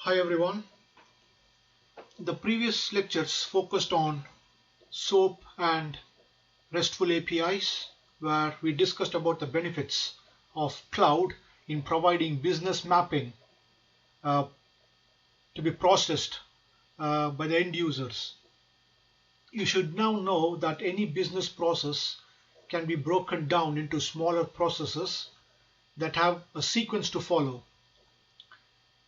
Hi everyone. The previous lectures focused on SOAP and RESTful APIs, where we discussed about the benefits of cloud in providing business mapping uh, to be processed by the end users. You should now know that any business process can be broken down into smaller processes that have a sequence to follow.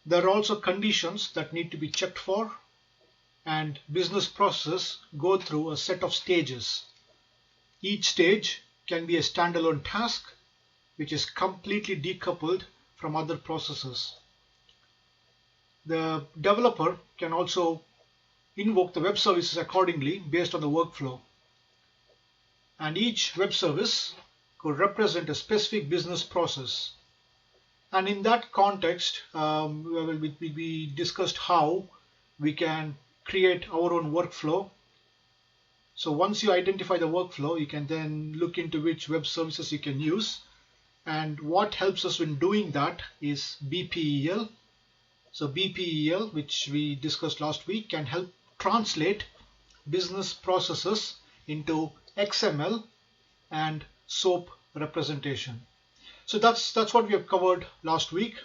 There are also conditions that need to be checked for, and business processes go through a set of stages. Each stage can be a standalone task which is completely decoupled from other processes. The developer can also invoke the web services accordingly based on the workflow. And each web service could represent a specific business process. And in that context, we discussed how we can create our own workflow. So once you identify the workflow, you can then look into which web services you can use. And what helps us in doing that is BPEL. So BPEL, which we discussed last week, can help translate business processes into XML and SOAP representation. So that's what we have covered last week.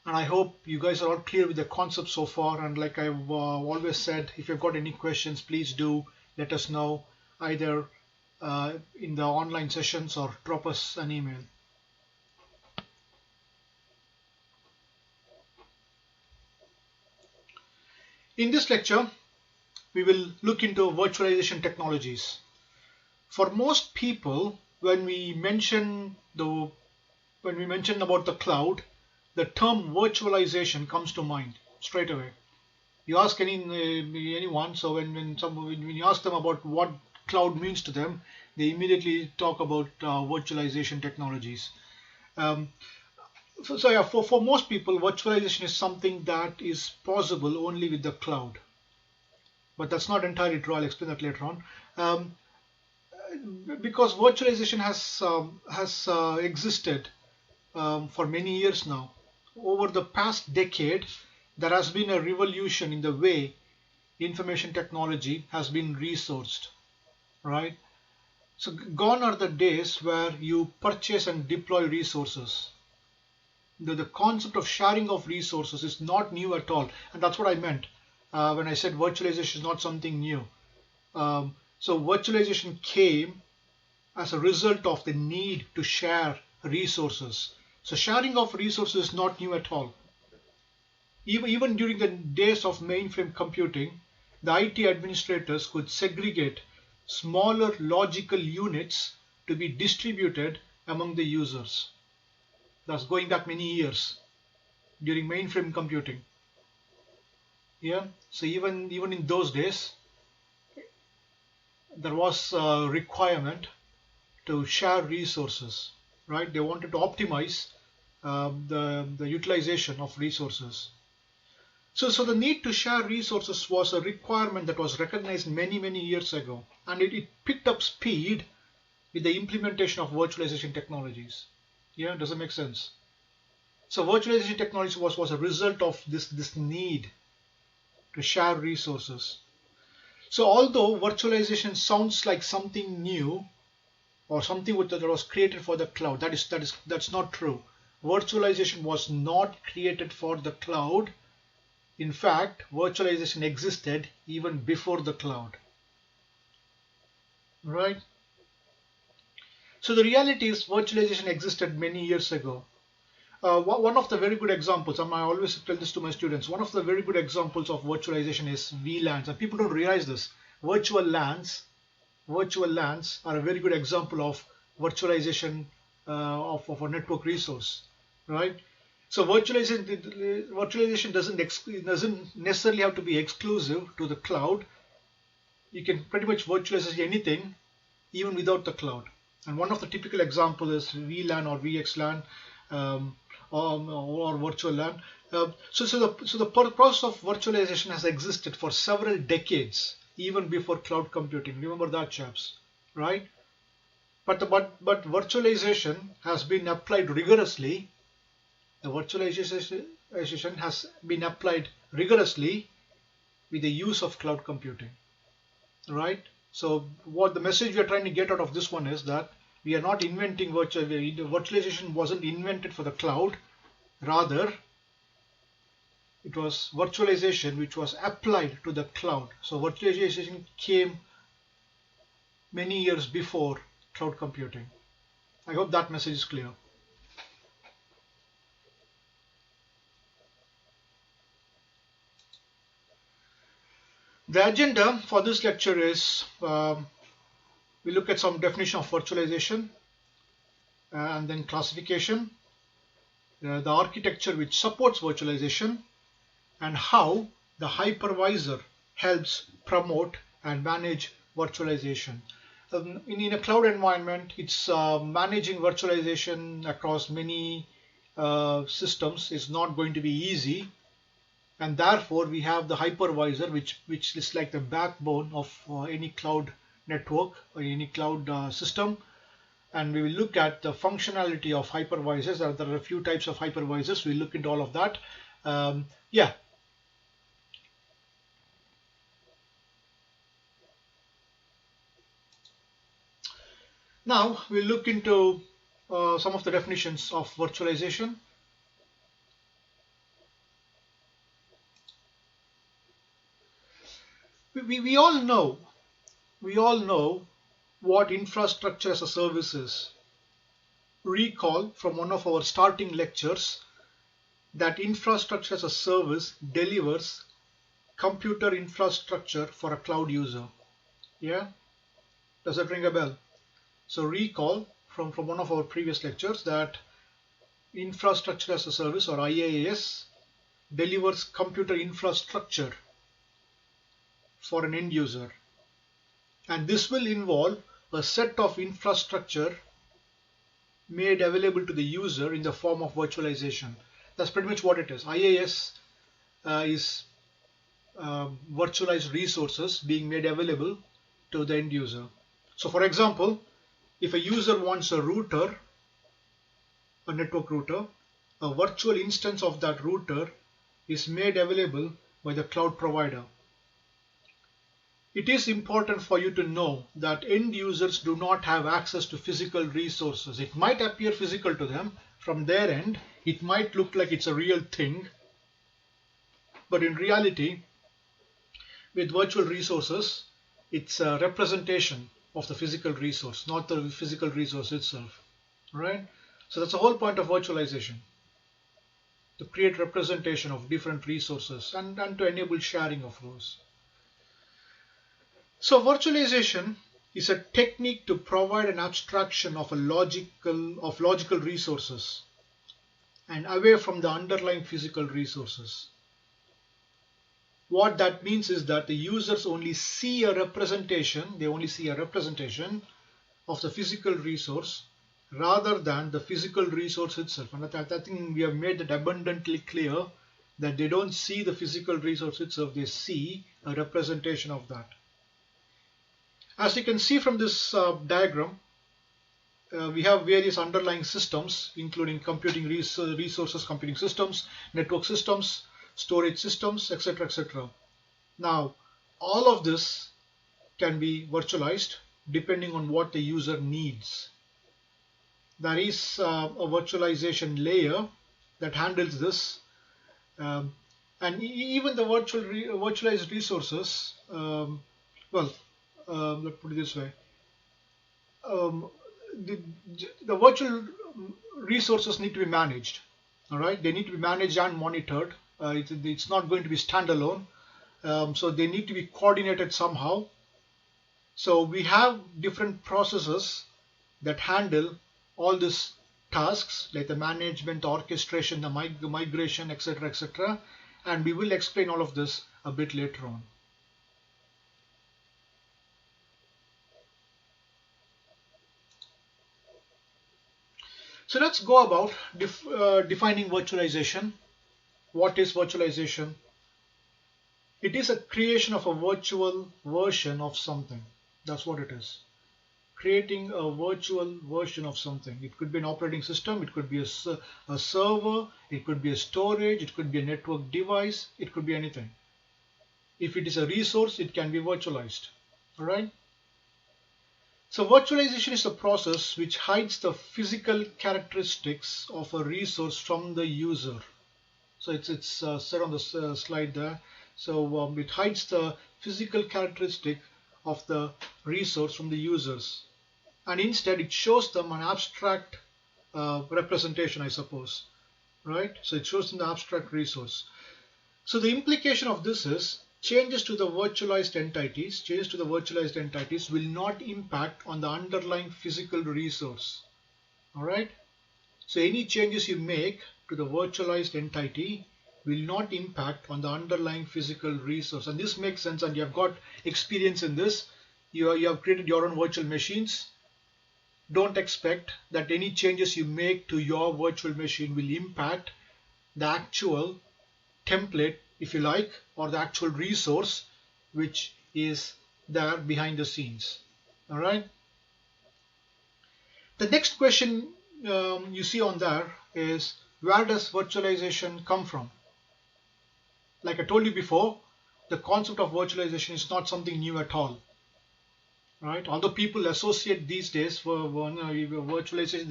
And I hope you guys are all clear with the concept so far. And like I've always said, if you've got any questions, please do let us know either in the online sessions or drop us an email. In this lecture, we will look into virtualization technologies. For most people, when we mention about the cloud, the term virtualization comes to mind straight away. You ask anyone, so when you ask them about what cloud means to them, they immediately talk about virtualization technologies. For most people, virtualization is something that is possible only with the cloud. But that's not entirely true. I'll explain that later on. Because virtualization has existed for many years now. Over the past decade, there has been a revolution in the way information technology has been resourced, right? So gone are the days where you purchase and deploy resources. The concept of sharing of resources is not new at all, and that's what I meant when I said virtualization is not something new. So virtualization came as a result of the need to share resources. So sharing of resources is not new at all. Even during the days of mainframe computing, the IT administrators could segregate smaller logical units to be distributed among the users. That's going back many years during mainframe computing. Yeah. So even in those days, there was a requirement to share resources, right? They wanted to optimize the utilization of resources. So the need to share resources was a requirement that was recognized many years ago, and it picked up speed with the implementation of virtualization technologies. Yeah, does it make sense? So virtualization technology was a result of this need to share resources. So although virtualization sounds like something new or something that was created for the cloud, that's not true. Virtualization was not created for the cloud. In fact, virtualization existed even before the cloud. Right? So the reality is virtualization existed many years ago. One of the very good examples, and I always tell this to my students, one of the very good examples of virtualization is VLANs, and people don't realize this. Virtual LANs are a very good example of virtualization of a network resource, right? So virtualization doesn't necessarily have to be exclusive to the cloud. You can pretty much virtualize anything, even without the cloud. And one of the typical examples is VLAN or VXLAN or virtual LAN. So the process of virtualization has existed for several decades, even before cloud computing. Remember that, chaps, right? But virtualization has been applied rigorously. The virtualization virtualization has been applied rigorously with the use of cloud computing, right? So what the message we are trying to get out of this one is that we are not inventing virtualization wasn't invented for the cloud. Rather, it was virtualization which was applied to the cloud. So virtualization came many years before cloud computing. I hope that message is clear. The agenda for this lecture is we look at some definition of virtualization and then classification, the architecture which supports virtualization, and how the hypervisor helps promote and manage virtualization. In a cloud environment, it's managing virtualization across many systems is not going to be easy, and therefore we have the hypervisor, which is like the backbone of any cloud network or any cloud system. And we will look at the functionality of hypervisors. There are a few types of hypervisors. We'll look into all of that. Yeah. Now we'll look into some of the definitions of virtualization. We all know what infrastructure as a service is. Recall from one of our starting lectures that infrastructure as a service delivers computer infrastructure for a cloud user. Yeah, does that ring a bell? So recall from one of our previous lectures that infrastructure as a service, or IaaS, delivers computer infrastructure for an end user, and this will involve a set of infrastructure made available to the user in the form of virtualization. That's pretty much what it is. IaaS is virtualized resources being made available to the end user. So for example, if a user wants a router, a network router, a virtual instance of that router is made available by the cloud provider. It is important for you to know that end users do not have access to physical resources. It might appear physical to them from their end. It might look like it's a real thing, but in reality, with virtual resources, it's a representation of the physical resource, not the physical resource itself, right? So that's the whole point of virtualization, to create representation of different resources and to enable sharing of those. So virtualization is a technique to provide an abstraction of logical resources and away from the underlying physical resources. What that means is that the users only see a representation, of the physical resource rather than the physical resource itself. And I think we have made that abundantly clear that they don't see the physical resource itself, they see a representation of that. As you can see from this diagram, we have various underlying systems, including computing resources, computing systems, network systems, storage systems, etc., etc. Now, all of this can be virtualized depending on what the user needs. There is a virtualization layer that handles this, and even the virtualized resources, let's put it this way. The virtual resources need to be managed. All right, they need to be managed and monitored. It's not going to be standalone, so they need to be coordinated somehow. So we have different processes that handle all these tasks, like the management, the orchestration, the migration, etc., etc. And we will explain all of this a bit later on. So let's go about defining virtualization. What is virtualization? It is a creation of a virtual version of something. That's what it is. creating a virtual version of something. It could be an operating system, it could be a server, it could be a storage, it could be a network device, it could be anything. If it is a resource, it can be virtualized. All right. So virtualization is a process which hides the physical characteristics of a resource from the user. So it's set on the slide there. So it hides the physical characteristic of the resource from the users, and instead it shows them an abstract representation, I suppose, right? So it shows them the abstract resource. So the implication of this is changes to the virtualized entities will not impact on the underlying physical resource. All right. So any changes you make to the virtualized entity will not impact on the underlying physical resource. And this makes sense, and you have got experience in this. You have created your own virtual machines. Don't expect that any changes you make to your virtual machine will impact the actual template, if you like, or the actual resource which is there behind the scenes. All right. The next question you see on there is, where does virtualization come from? Like I told you before, the concept of virtualization is not something new at all. Right? Although people associate these days for virtualization,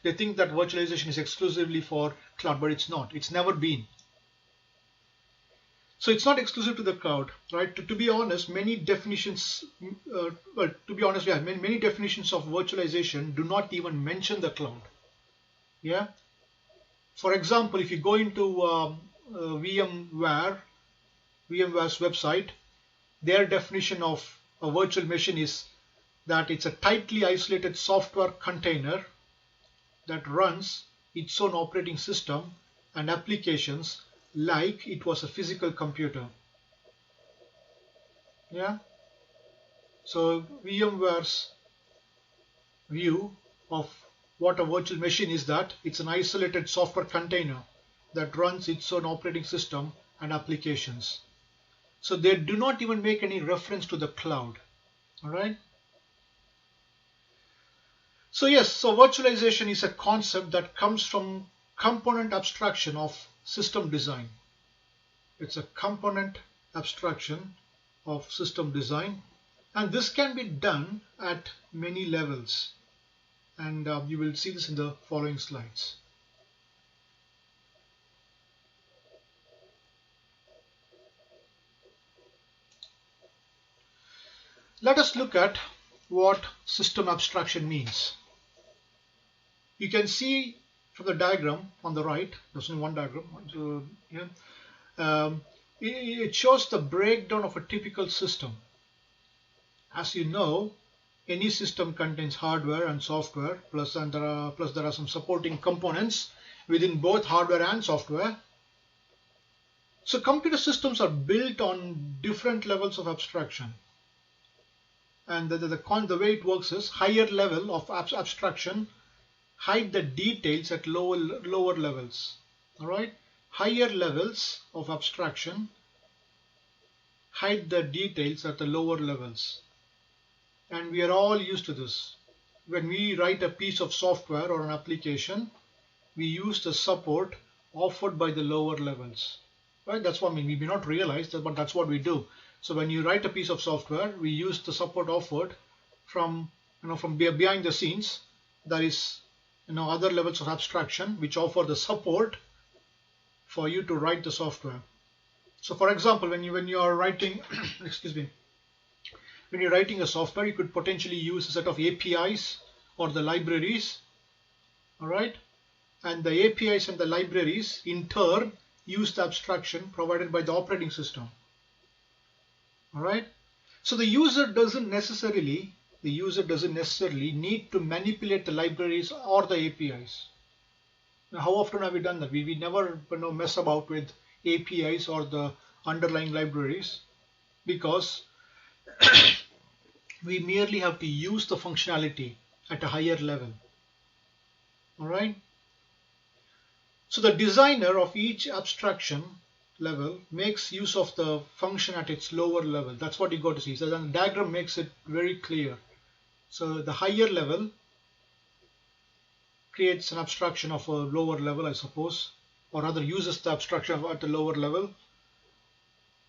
they think that virtualization is exclusively for cloud, but it's not. It's never been. So it's not exclusive to the cloud, right? To be honest, many definitions, many definitions of virtualization do not even mention the cloud. Yeah. For example, if you go into VMware's website, their definition of a virtual machine is that it's a tightly isolated software container that runs its own operating system and applications like it was a physical computer. Yeah. So VMware's view of what a virtual machine is that it's an isolated software container that runs its own operating system and applications. So they do not even make any reference to the cloud. All right. So yes, so virtualization is a concept that comes from component abstraction of system design. It's a component abstraction of system design, and this can be done at many levels, and you will see this in the following slides. Let us look at what system abstraction means. You can see from the diagram on the right, there's only one diagram, it shows the breakdown of a typical system. As you know, any system contains hardware and software, plus there are some supporting components within both hardware and software. So computer systems are built on different levels of abstraction. And the way it works is, higher level of abstraction hide the details at lower levels. All right, higher levels of abstraction hide the details at the lower levels, and we are all used to this. When we write a piece of software or an application, we use the support offered by the lower levels. Right? That's what we may not realize that, but that's what we do. So when you write a piece of software, we use the support offered from behind the scenes. There is other levels of abstraction which offer the support for you to write the software. So for example, when you are writing excuse me, when you're writing a software, you could potentially use a set of APIs or the libraries. All right, and the APIs and the libraries in turn use the abstraction provided by the operating system. All right, so the user doesn't necessarily need to manipulate the libraries or the APIs. Now, how often have we done that? We never mess about with APIs or the underlying libraries, because we merely have to use the functionality at a higher level. All right. So the designer of each abstraction level makes use of the function at its lower level. That's what you got to see. So then the diagram makes it very clear. So the higher level creates an abstraction of a lower level, I suppose, or rather uses the abstraction at the lower level.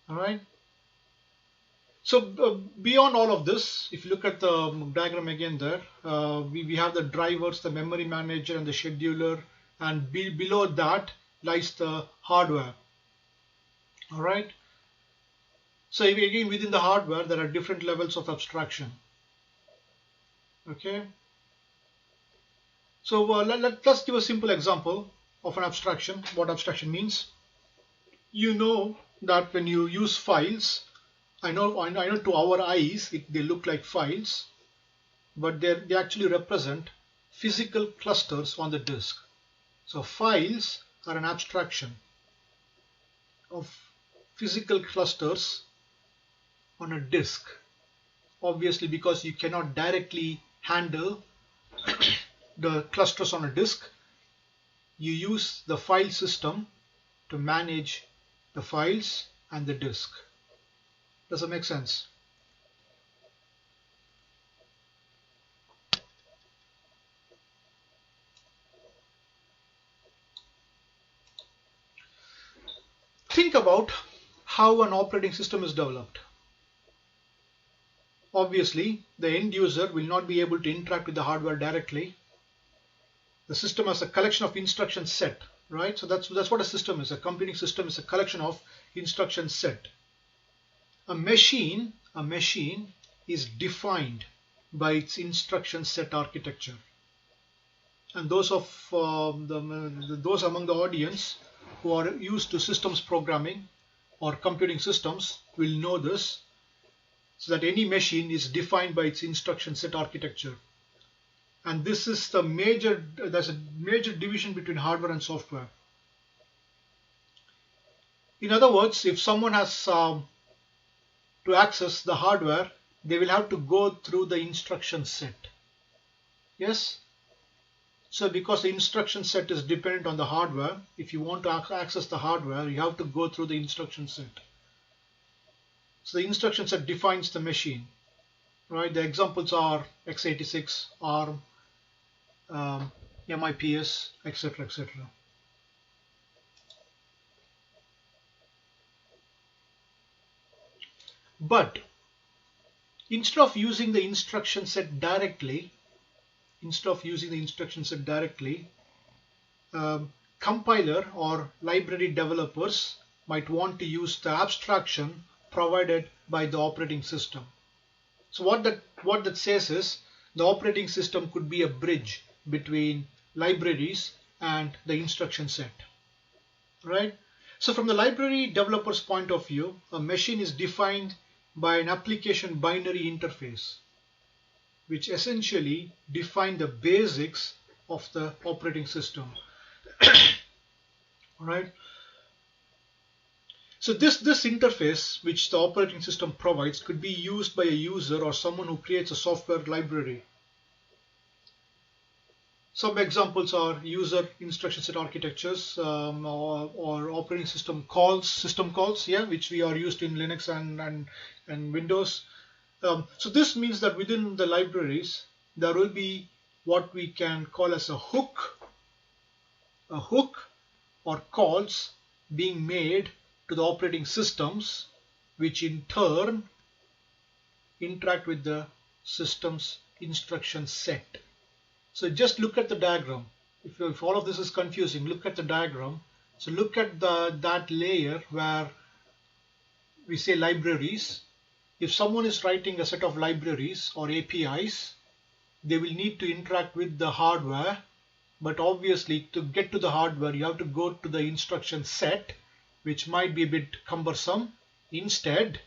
All right. So beyond all of this, if you look at the diagram again there, we have the drivers, the memory manager and the scheduler, and below that lies the hardware. All right. So again, within the hardware, there are different levels of abstraction. Okay. So let's give a simple example of an abstraction, what abstraction means. You know that when you use files, I know to our eyes they look like files, but they actually represent physical clusters on the disk. So files are an abstraction of physical clusters on a disk. Obviously, because you cannot directly handle the clusters on a disk, you use the file system to manage the files and the disk. Does that make sense? Think about how an operating system is developed. Obviously, the end user will not be able to interact with the hardware directly. The system has a collection of instruction set, right? So that's what a system is. A computing system is a collection of instruction set. A machine is defined by its instruction set architecture. And those among the audience who are used to systems programming or computing systems will know this, so that any machine is defined by its instruction set architecture. And this is there's a major division between hardware and software. In other words, if someone has to access the hardware, they will have to go through the instruction set. Yes? So because the instruction set is dependent on the hardware, if you want to access the hardware, you have to go through the instruction set. So the instruction set defines the machine, right? The examples are x86, ARM, MIPS, etc., etc. But instead of using the instruction set directly, compiler or library developers might want to use the abstraction provided by the operating system. So what that says is the operating system could be a bridge between libraries and the instruction set, right? So from the library developer's point of view, a machine is defined by an application binary interface, which essentially define the basics of the operating system. Right? So this interface which the operating system provides could be used by a user or someone who creates a software library. Some examples are user instruction set architectures, or operating system calls, yeah, which we are used in Linux and Windows. So this means that within the libraries there will be what we can call as a hook or calls being made to the operating systems, which in turn interact with the system's instruction set. So just look at the diagram. If all of this is confusing, look at the diagram. So look at that layer where we say libraries. If someone is writing a set of libraries or APIs, they will need to interact with the hardware. But obviously, to get to the hardware, you have to go to the instruction set, which might be a bit cumbersome. Instead,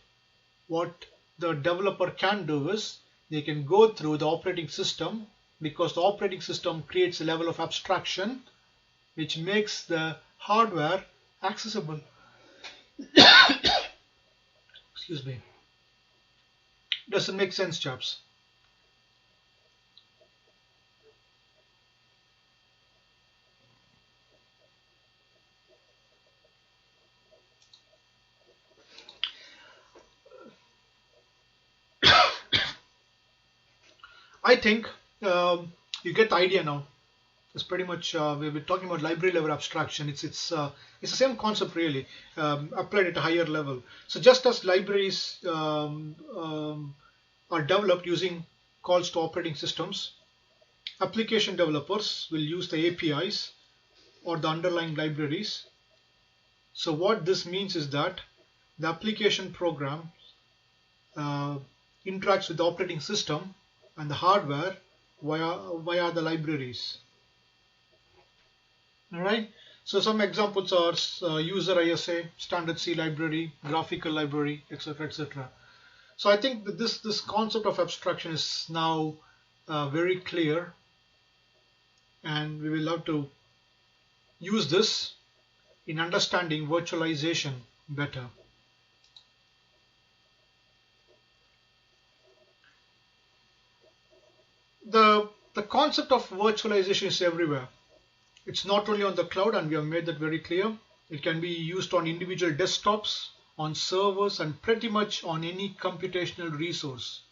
what the developer can do is they can go through the operating system, because the operating system creates a level of abstraction which makes the hardware accessible. Excuse me. Does it make sense, chaps? I think you get the idea now. It's pretty much we've been talking about library level abstraction. It's the same concept really, applied at a higher level. So just as libraries are developed using calls to operating systems, application developers will use the APIs or the underlying libraries. So what this means is that the application program uh, interacts with the operating system and the hardware via the libraries. All right. So some examples are user ISA, standard C library, graphical library, etc., etc. So I think that this concept of abstraction is now very clear, and we will have to use this in understanding virtualization better. The concept of virtualization is everywhere. It's not only on the cloud, and we have made that very clear. It can be used on individual desktops, on servers, and pretty much on any computational resource.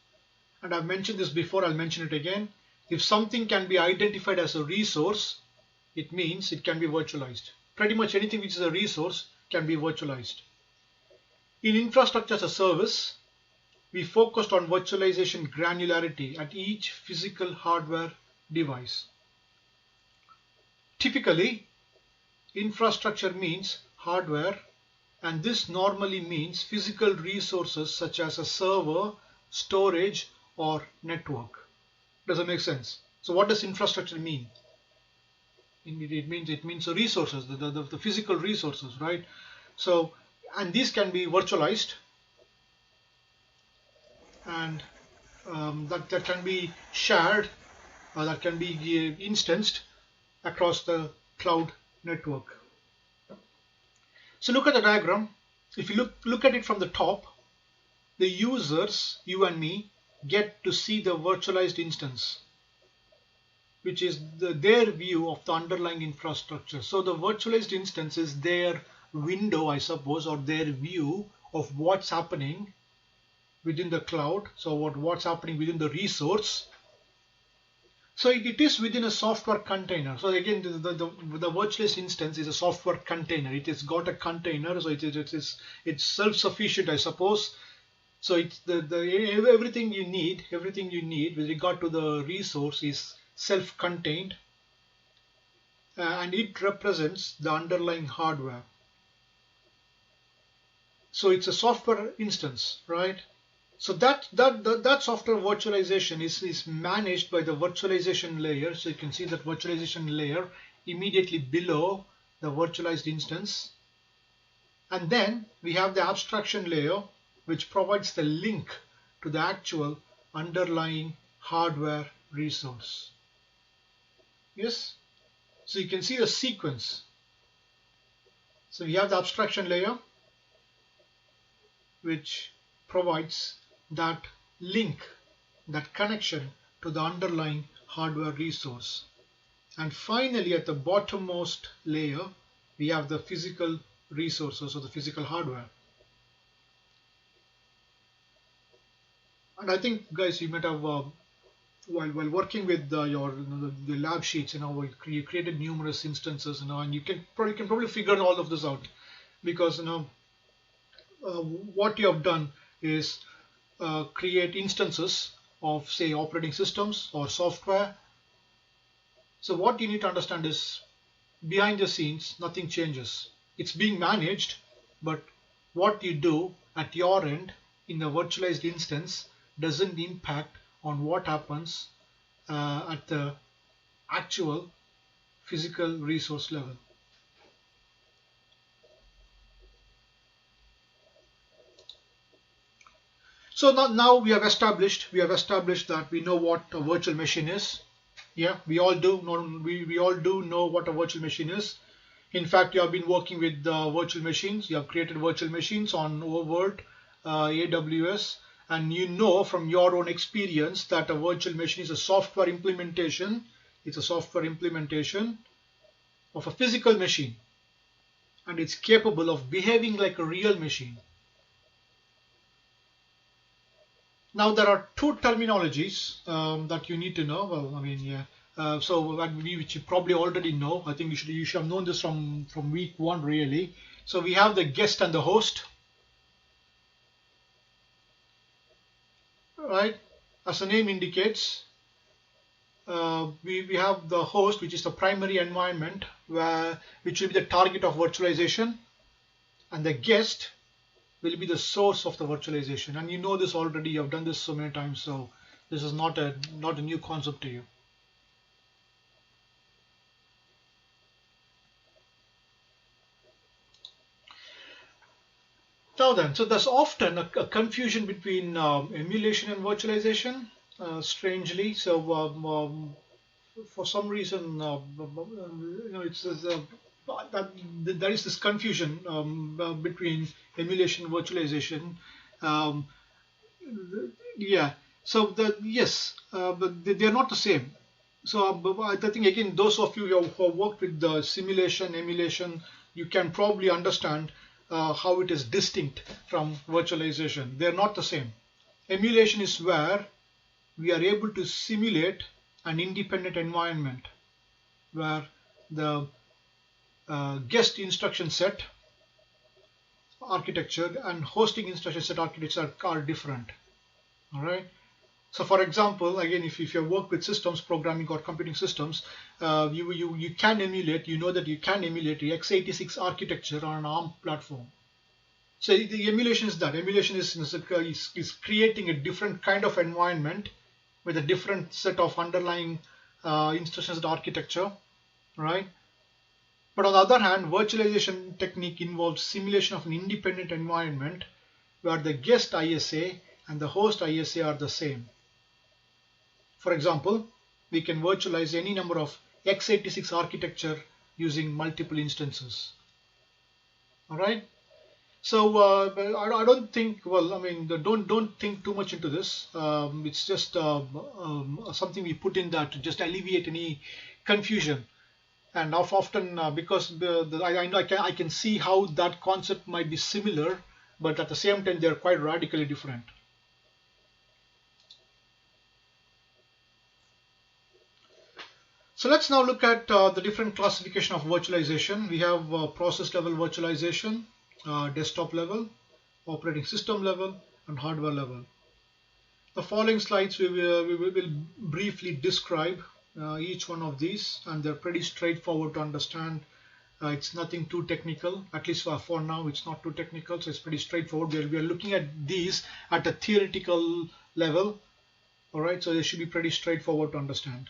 And I've mentioned this before, I'll mention it again. If something can be identified as a resource, it means it can be virtualized. Pretty much anything which is a resource can be virtualized. In infrastructure as a service, we focused on virtualization granularity at each physical hardware device. Typically, infrastructure means hardware, and this normally means physical resources such as a server, storage, or network. Does that make sense? So what does infrastructure mean? It means the resources, the physical resources, right? So, and these can be virtualized, and that can be shared, or that can be instanced across the cloud network. So look at the diagram. If you look at it from the top, the users, you and me, get to see the virtualized instance, which is their view of the underlying infrastructure. So the virtualized instance is their window, I suppose, or their view of what's happening within the cloud. So what's happening within the resource. So it is within a software container. So again, the virtualized instance is a software container. It has got a container, so it's self-sufficient, I suppose. So it's everything you need with regard to the resource is self-contained, and it represents the underlying hardware. So it's a software instance, right? So that software virtualization is managed by the virtualization layer. So you can see that virtualization layer immediately below the virtualized instance. And then we have the abstraction layer, which provides the link to the actual underlying hardware resource. Yes? So you can see the sequence. So we have the abstraction layer, which provides that link, that connection to the underlying hardware resource. And finally, at the bottommost layer, we have the physical resources or the physical hardware. And I think, guys, you might have, while working with the lab sheets, you created numerous instances, and you can probably figure all of this out, because what you have done is create instances of, say, operating systems or software. So what you need to understand is, behind the scenes, nothing changes. It's being managed, but what you do at your end in a virtualized instance doesn't impact on what happens at the actual physical resource level. So now we have established that we know what a virtual machine is. Yeah, we all do know, we all do know what a virtual machine is. In fact, you have been working with virtual machines. You have created virtual machines on Overworld, AWS, and you know from your own experience that a virtual machine is a software implementation. It's a software implementation of a physical machine, and it's capable of behaving like a real machine. Now there are two terminologies that you need to know. Well, I mean, yeah. Which you probably already know. I think you should have known this from week one really. So we have the guest and the host, right? As the name indicates, we have the host, which is the primary environment, which will be the target of virtualization, and the guest will be the source of the virtualization. And you know this already. You have done this so many times, so this is not a new concept to you. Now then, so there's often a confusion between emulation and virtualization. Strangely, for some reason, that there is this confusion between emulation and virtualization. Um, yeah. So yes, but they are not the same. So I think again, those of you who have worked with the simulation, emulation, you can probably understand how it is distinct from virtualization. They are not the same. Emulation is where we are able to simulate an independent environment where the guest instruction set architecture and hosting instruction set architecture are different. All right. So, for example, again, if you work with systems programming or computing systems, you can emulate. You know that you can emulate the x86 architecture on an ARM platform. So the emulation is that. Emulation is creating a different kind of environment with a different set of underlying instructions and architecture, right? But on the other hand, virtualization technique involves simulation of an independent environment where the guest ISA and the host ISA are the same. For example, we can virtualize any number of x86 architecture using multiple instances. All right. So I don't think. Well, I mean, don't think too much into this. It's just something we put in that to just alleviate any confusion. And often because I can see how that concept might be similar, but at the same time they're quite radically different. So let's now look at the different classification of virtualization. We have process level virtualization, desktop level, operating system level, and hardware level. The following slides we will briefly describe each one of these, and they're pretty straightforward to understand. It's nothing too technical, at least for now it's not too technical, so it's pretty straightforward. We are looking at these at a theoretical level, all right, so they should be pretty straightforward to understand.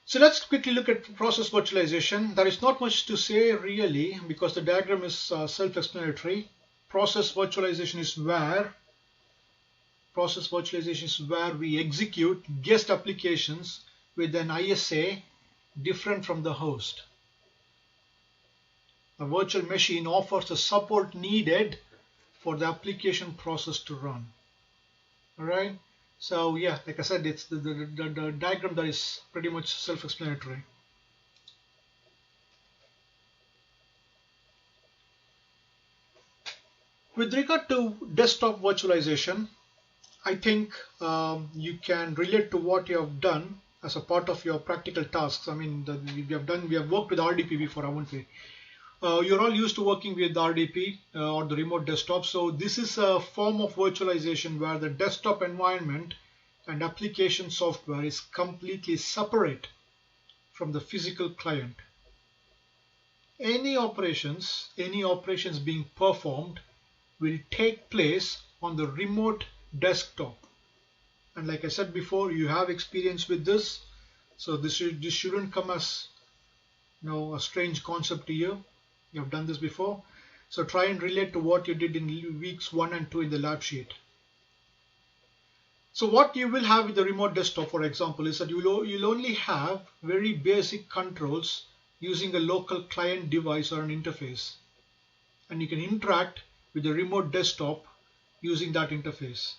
So let's quickly look at process virtualization. There is not much to say really because the diagram is self-explanatory. Process virtualization is where we execute guest applications with an ISA different from the host. A virtual machine offers the support needed for the application process to run. All right. So yeah, like I said, it's the diagram that is pretty much self-explanatory. With regard to desktop virtualization, I think you can relate to what you have done as a part of your practical tasks. I mean, we have worked with RDP before, haven't we? You're all used to working with RDP or the remote desktop. So this is a form of virtualization where the desktop environment and application software is completely separate from the physical client. Any operations being performed will take place on the remote desktop. And like I said before, you have experience with this, so this shouldn't come as a strange concept to you. You have done this before, so try and relate to what you did in weeks 1 and 2 in the lab sheet. So what you will have with the remote desktop, for example, is that you'll only have very basic controls using a local client device or an interface, and you can interact with the remote desktop using that interface.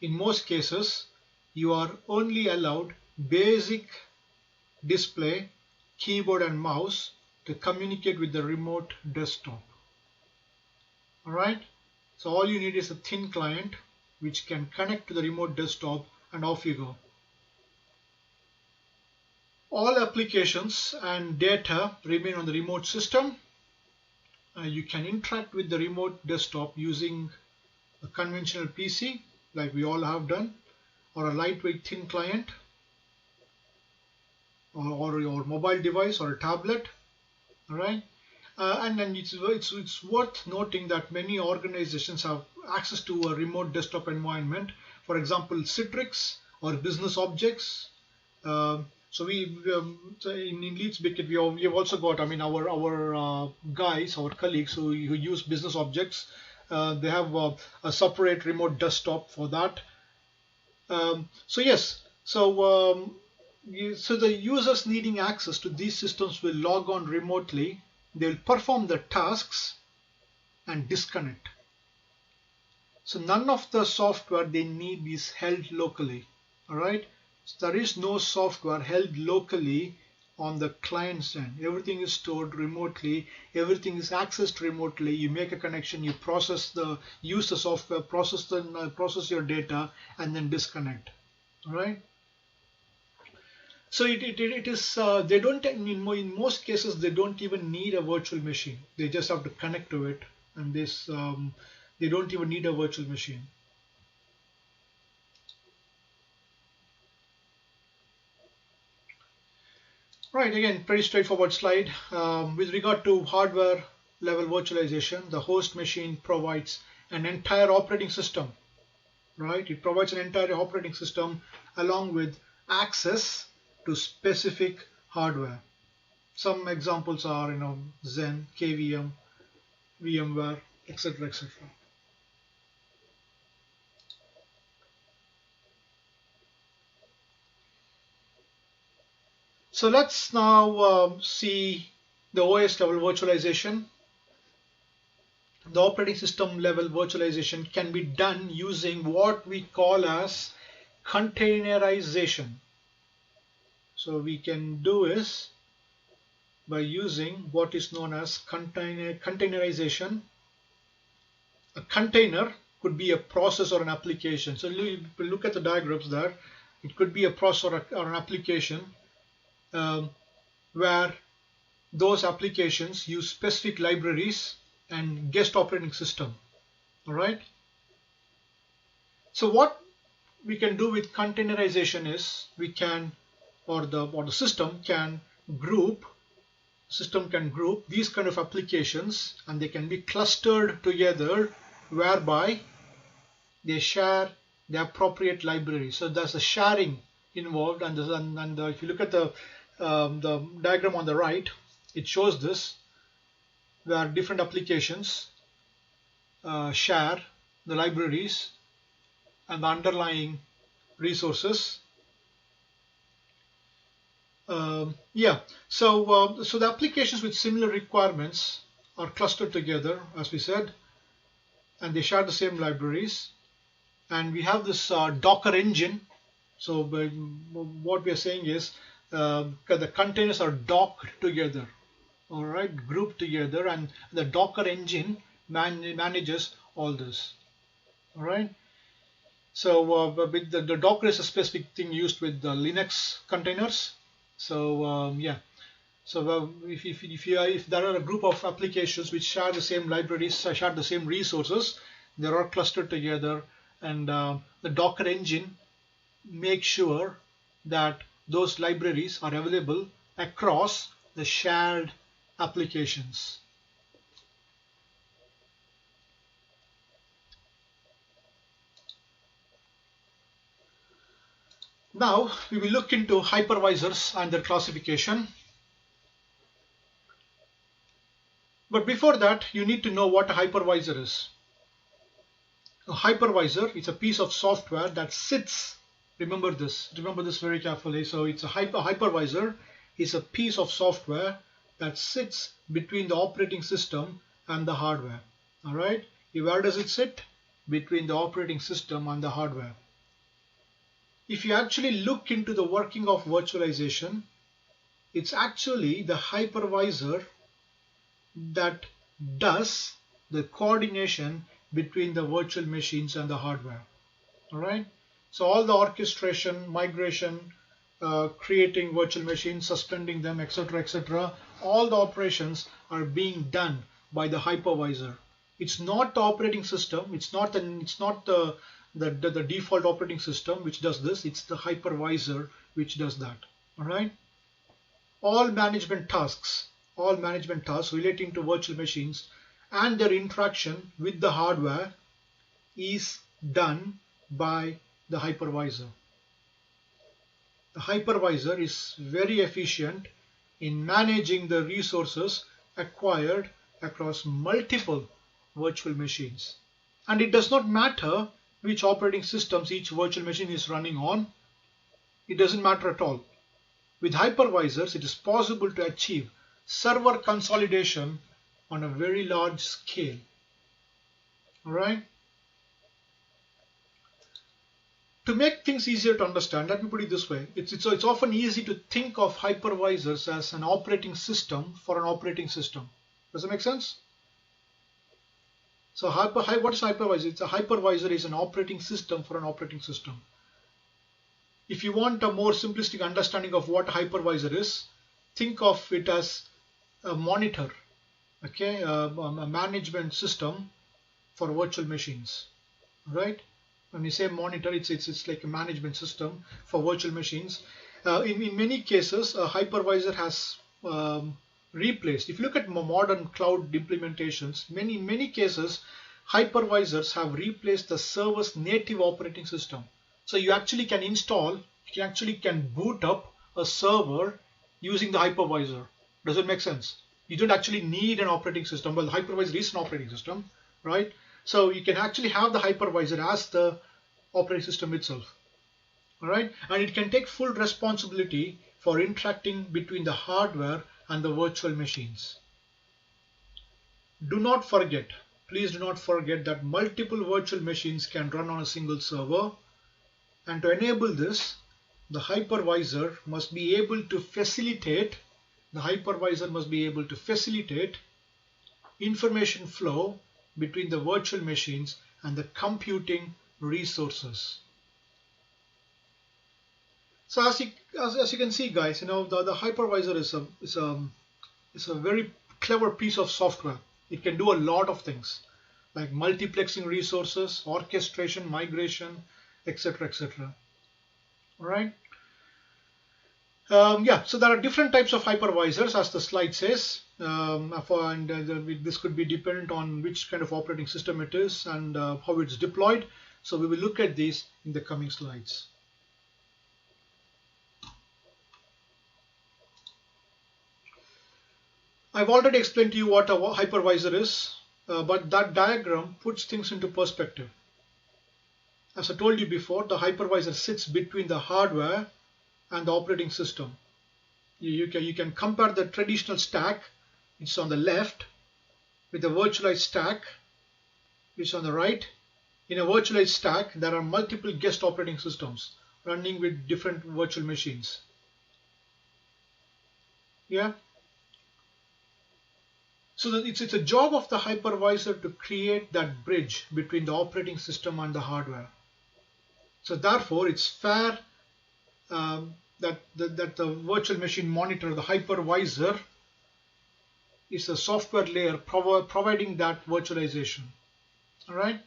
In most cases, you are only allowed basic display, keyboard and mouse, to communicate with the remote desktop. Alright, so all you need is a thin client which can connect to the remote desktop, and off you go. All applications and data remain on the remote system. You can interact with the remote desktop using a conventional PC like we all have done, or a lightweight thin client, or your mobile device or a tablet. All right. And then it's worth noting that many organizations have access to a remote desktop environment. For example, Citrix or business objects. So in Leeds Bicket we have also got, I mean, our guys, our colleagues who use business objects. They have a separate remote desktop for that. So yes, so the users needing access to these systems will log on remotely. They will perform the tasks and disconnect. So none of the software they need is held locally. All right. So there is no software held locally on the client's end. Everything is stored remotely. Everything is accessed remotely. You make a connection. You use the software, process your data, and then disconnect. All right. So it is they don't, in most cases they don't even need a virtual machine. They just have to connect to it, and they don't even need a virtual machine. Right, again, pretty straightforward slide. With regard to hardware level virtualization, the host machine provides an entire operating system. Right, it provides an entire operating system along with access to specific hardware. Some examples are, Xen, KVM, VMware, etc., etc. So let's now see the OS level virtualization. The operating system level virtualization can be done using what we call as containerization. So we can do is by using what is known as containerization. A container could be a process or an application. So look at the diagrams there. It could be a process or an application where those applications use specific libraries and guest operating system. All right. So what we can do with containerization is we can, or the system can group these kind of applications, and they can be clustered together whereby they share the appropriate library. So there's a sharing involved, and if you look at the diagram on the right, it shows this, where different applications share the libraries and the underlying resources. So the applications with similar requirements are clustered together, as we said, and they share the same libraries. And we have this Docker engine. So what we are saying is the containers are docked together, all right, grouped together, and the Docker engine manages all this. All right. So with the Docker is a specific thing used with the Linux containers. So So if there are a group of applications which share the same libraries, share the same resources, they are clustered together, and the Docker engine makes sure that those libraries are available across the shared applications. Now we will look into hypervisors and their classification. But before that, you need to know what a hypervisor is. A hypervisor is a piece of software that sits, remember this very carefully. So it's a hypervisor is a piece of software that sits between the operating system and the hardware. All right, where does it sit? Between the operating system and the hardware. If you actually look into the working of virtualization, it's actually the hypervisor that does the coordination between the virtual machines and the hardware. All right. So all the orchestration, migration, creating virtual machines, suspending them, etc., etc., all the operations are being done by the hypervisor. It's not the operating system. It's not the default operating system which does this. It's the hypervisor which does that. All right. All management tasks relating to virtual machines and their interaction with the hardware is done by the hypervisor. The hypervisor is very efficient in managing the resources acquired across multiple virtual machines. And it does not matter which operating systems each virtual machine is running on. It doesn't matter at all. With hypervisors, it is possible to achieve server consolidation on a very large scale. All right. To make things easier to understand, let me put it this way. It's often easy to think of hypervisors as an operating system for an operating system. Does that make sense? So what is hypervisor? It's a hypervisor is an operating system for an operating system. If you want a more simplistic understanding of what a hypervisor is, think of it as a monitor, okay, a management system for virtual machines, right? When you say monitor, it's like a management system for virtual machines. In many cases, a hypervisor has replaced. If you look at modern cloud implementations, in many cases, hypervisors have replaced the server's native operating system. So you actually can boot up a server using the hypervisor. Does it make sense? You don't actually need an operating system. Well, the hypervisor is an operating system, right? So you can actually have the hypervisor as the operating system itself. All right, and it can take full responsibility for interacting between the hardware and the virtual machines. Do not forget, please do not forget that multiple virtual machines can run on a single server, and to enable this, the hypervisor must be able to facilitate information flow between the virtual machines and the computing resources. So as you can see, guys, the hypervisor is a very clever piece of software. It can do a lot of things like multiplexing resources, orchestration, migration, etc., etc. All right. Yeah, so there are different types of hypervisors, as the slide says, this could be dependent on which kind of operating system it is and how it's deployed. So we will look at these in the coming slides. I've already explained to you what a hypervisor is, but that diagram puts things into perspective. As I told you before, the hypervisor sits between the hardware and the operating system. You can compare the traditional stack, which is on the left, with the virtualized stack, which is on the right. In a virtualized stack, there are multiple guest operating systems running with different virtual machines. Yeah. So it's a job of the hypervisor to create that bridge between the operating system and the hardware. So therefore, it's fair that the virtual machine monitor, the hypervisor, is a software layer providing that virtualization. All right.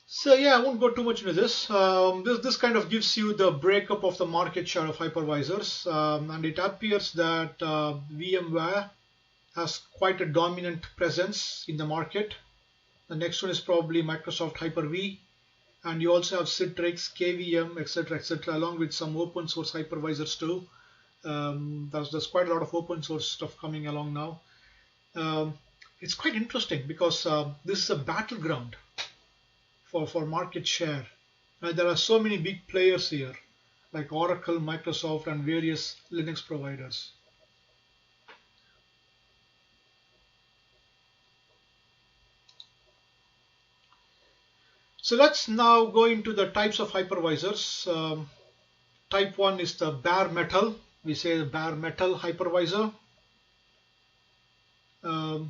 So yeah, I won't go too much into this. This kind of gives you the breakup of the market share of hypervisors, and it appears that VMware has quite a dominant presence in the market. The next one is probably Microsoft Hyper-V, and you also have Citrix, KVM, etc., along with some open source hypervisors too. There's quite a lot of open source stuff coming along now. It's quite interesting because this is a battleground for market share. There are so many big players here, like Oracle, Microsoft, and various Linux providers. So let's now go into the types of hypervisors. Type 1 is the bare metal. We say bare metal hypervisor.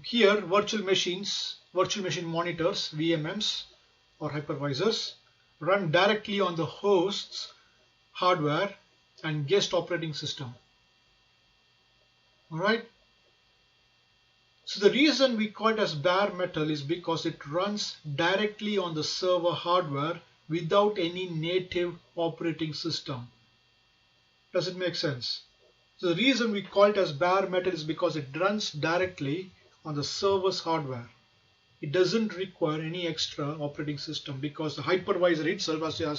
Here virtual machine monitors, VMMs or hypervisors, run directly on the host's hardware and guest operating system. Alright. So the reason we call it as bare metal is because it runs directly on the server hardware without any native operating system. Does it make sense? So the reason we call it as bare metal is because it runs directly on the server's hardware. It doesn't require any extra operating system because the hypervisor itself, as I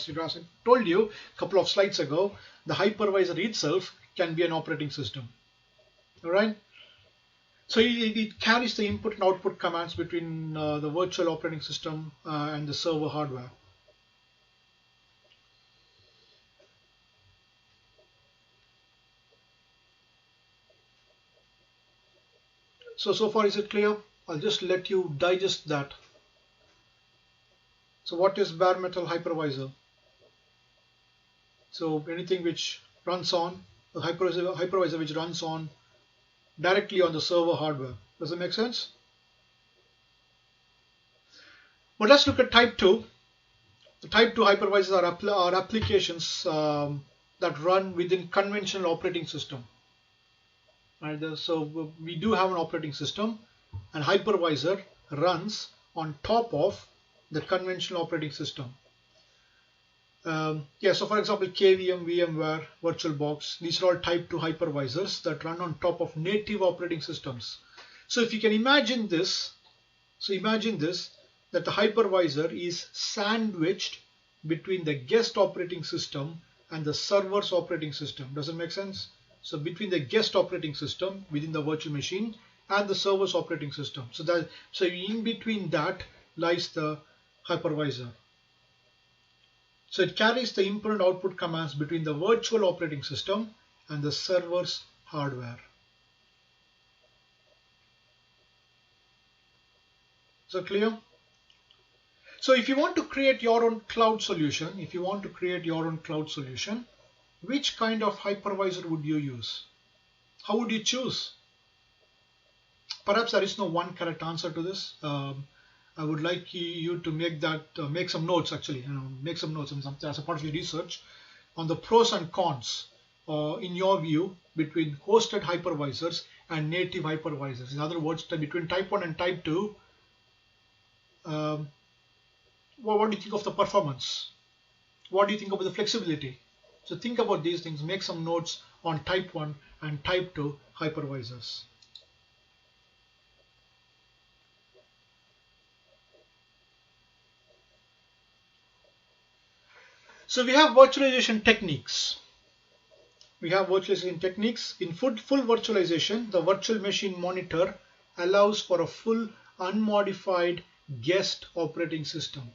told you a couple of slides ago, the hypervisor itself can be an operating system. Alright? So it carries the input and output commands between the virtual operating system and the server hardware. So far is it clear? I'll just let you digest that. So what is bare metal hypervisor? So anything which runs on, a hypervisor which runs on directly on the server hardware. Does it make sense? But let's look at type 2. The type 2 hypervisors are applications that run within conventional operating system. Right, so we do have an operating system, and hypervisor runs on top of the conventional operating system. So for example, KVM, VMware, VirtualBox, these are all type 2 hypervisors that run on top of native operating systems. So if you can imagine this, that the hypervisor is sandwiched between the guest operating system and the server's operating system. Does it make sense? So between the guest operating system within the virtual machine and the server's operating system. So in between that lies the hypervisor. So it carries the input and output commands between the virtual operating system and the server's hardware. So clear? So if you want to create your own cloud solution, which kind of hypervisor would you use? How would you choose? Perhaps there is no one correct answer to this. I would like you to make some notes actually, make some notes as a part of your research on the pros and cons in your view between hosted hypervisors and native hypervisors. In other words, between type 1 and type 2, what do you think of the performance? What do you think about the flexibility? So think about these things, make some notes on type 1 and type 2 hypervisors. So we have virtualization techniques. In full virtualization, the virtual machine monitor allows for a full unmodified guest operating system.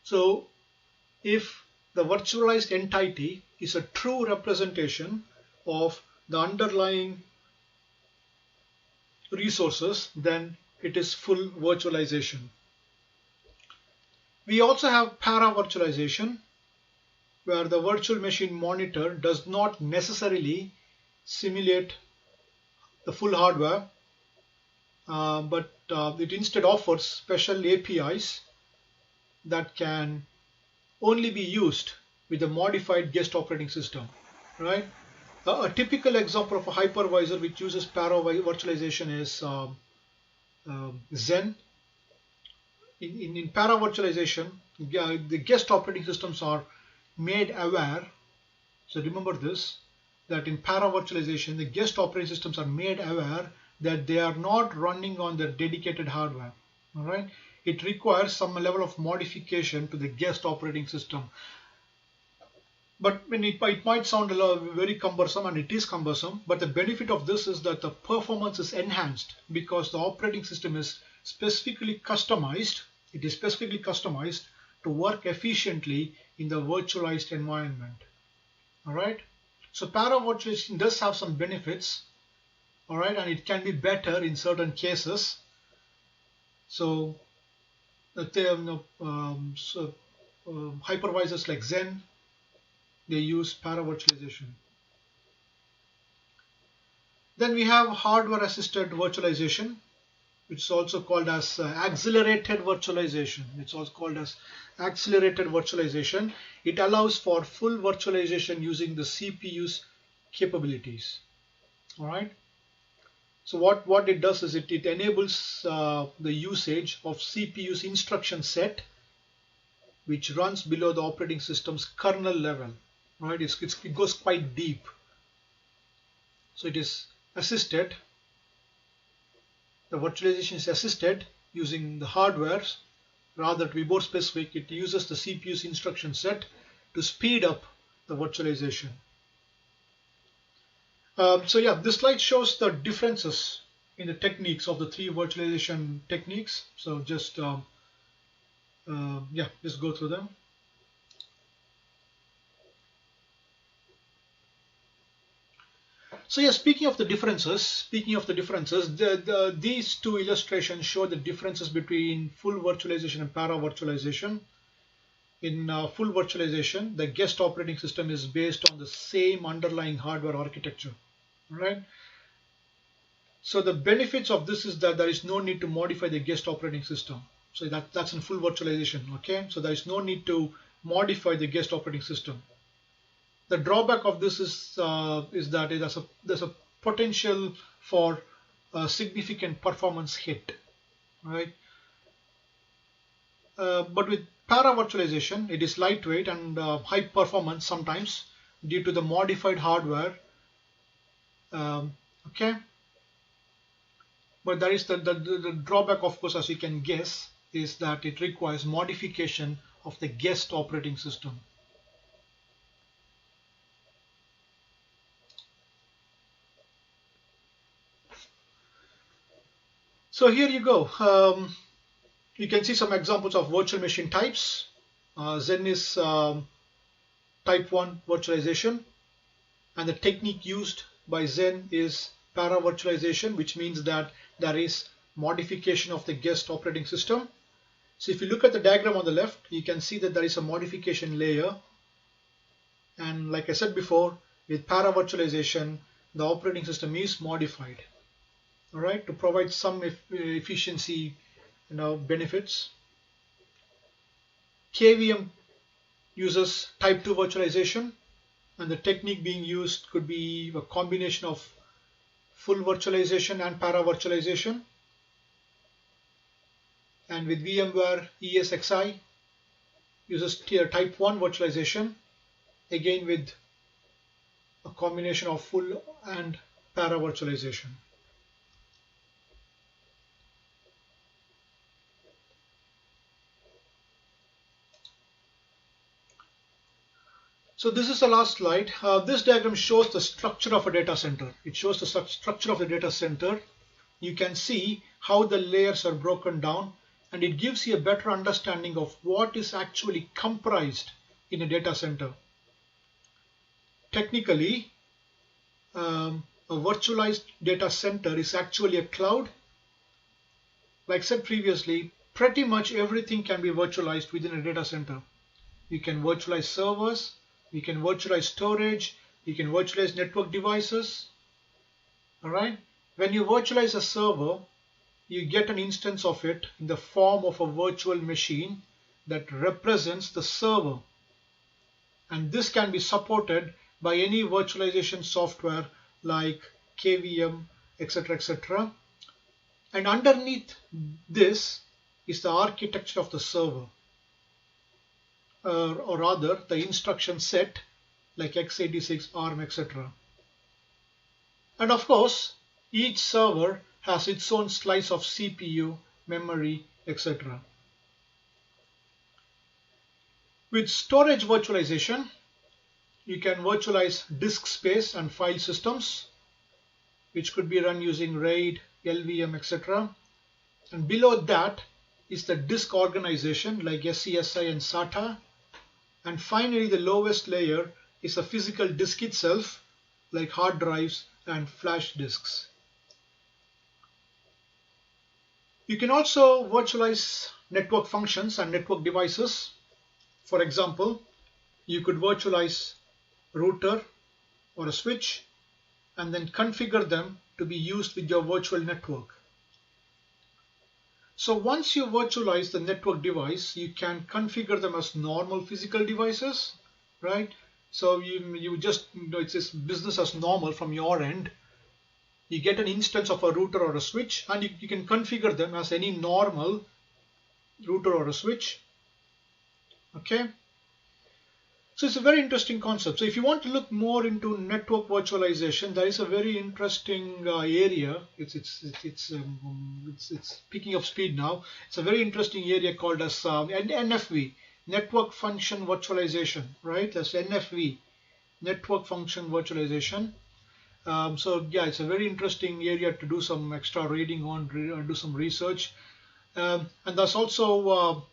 So if the virtualized entity is a true representation of the underlying resources, then it is full virtualization. We also have para-virtualization, where the virtual machine monitor does not necessarily simulate the full hardware, but it instead offers special APIs that can only be used with a modified guest operating system. Right? A typical example of a hypervisor which uses para-virtualization is Zen. In para-virtualization, the guest operating systems are made aware. So remember this, that in para-virtualization, the guest operating systems are made aware that they are not running on their dedicated hardware. All right? It requires some level of modification to the guest operating system. But when it might sound very cumbersome, and it is cumbersome, but the benefit of this is that the performance is enhanced because the operating system is specifically customized. It is specifically customized to work efficiently in the virtualized environment. All right. So para-virtualization does have some benefits. All right, and it can be better in certain cases. So Hypervisors like Zen, they use para-virtualization. Then we have hardware-assisted virtualization, which is also called as accelerated virtualization. It's also called as accelerated virtualization. It allows for full virtualization using the CPU's capabilities. All right. So what it does is it enables the usage of CPU's instruction set, which runs below the operating system's kernel level. Right. It goes quite deep. So it is assisted. The virtualization is assisted using the hardware. Rather, to be more specific, it uses the CPU's instruction set to speed up the virtualization. So yeah, this slide shows the differences in the techniques of the three virtualization techniques. So just go through them. So yeah, speaking of the differences, these two illustrations show the differences between full virtualization and para-virtualization. In full virtualization, the guest operating system is based on the same underlying hardware architecture, right? So the benefits of this is that there is no need to modify the guest operating system. So that's in full virtualization, okay? So there is no need to modify the guest operating system. The drawback of this is that there's a potential for a significant performance hit, right? But with para-virtualization, it is lightweight and high performance sometimes due to the modified hardware. Okay, but there is the drawback, of course, as you can guess, is that it requires modification of the guest operating system. So here you go. You can see some examples of virtual machine types. Zen is type 1 virtualization, and the technique used by Zen is para-virtualization, which means that there is modification of the guest operating system. So if you look at the diagram on the left, you can see that there is a modification layer. And like I said before, with para-virtualization, the operating system is modified, all right, to provide some efficiency, benefits. KVM uses type 2 virtualization, and the technique being used could be a combination of full virtualization and para-virtualization. And with VMware, ESXi uses type 1 virtualization, again with a combination of full and para-virtualization. So this is the last slide. This diagram shows the structure of a data center. It shows the structure of the data center. You can see how the layers are broken down, and it gives you a better understanding of what is actually comprised in a data center. Technically, a virtualized data center is actually a cloud. Like said previously, pretty much everything can be virtualized within a data center. You can virtualize servers, you can virtualize storage, you can virtualize network devices. All right. When you virtualize a server, you get an instance of it in the form of a virtual machine that represents the server. And this can be supported by any virtualization software like KVM, etc., etc. And underneath this is the architecture of the server, or rather the instruction set like x86, ARM, etc. And of course, each server has its own slice of CPU, memory, etc. With storage virtualization, you can virtualize disk space and file systems, which could be run using RAID, LVM, etc. And below that is the disk organization like SCSI and SATA. And finally, the lowest layer is the physical disk itself, like hard drives and flash disks. You can also virtualize network functions and network devices. For example, you could virtualize router or a switch and then configure them to be used with your virtual network. So once you virtualize the network device, you can configure them as normal physical devices, right? So you just, it's this business as normal from your end. You get an instance of a router or a switch, and you can configure them as any normal router or a switch. Okay. So it's a very interesting concept. So if you want to look more into network virtualization, there is a very interesting area. It's picking up speed now. It's a very interesting area called as NFV, Network Function Virtualization, right? That's NFV, Network Function Virtualization. So yeah, it's a very interesting area to do some extra reading on, do some research. And there's also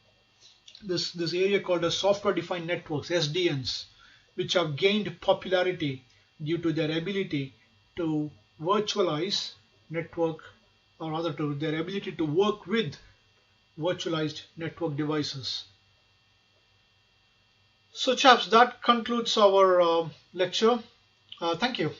this area called as software defined networks, SDNs, which have gained popularity due to their ability to virtualize network, or rather to their ability to work with virtualized network devices. So chaps, that concludes our lecture. Thank you.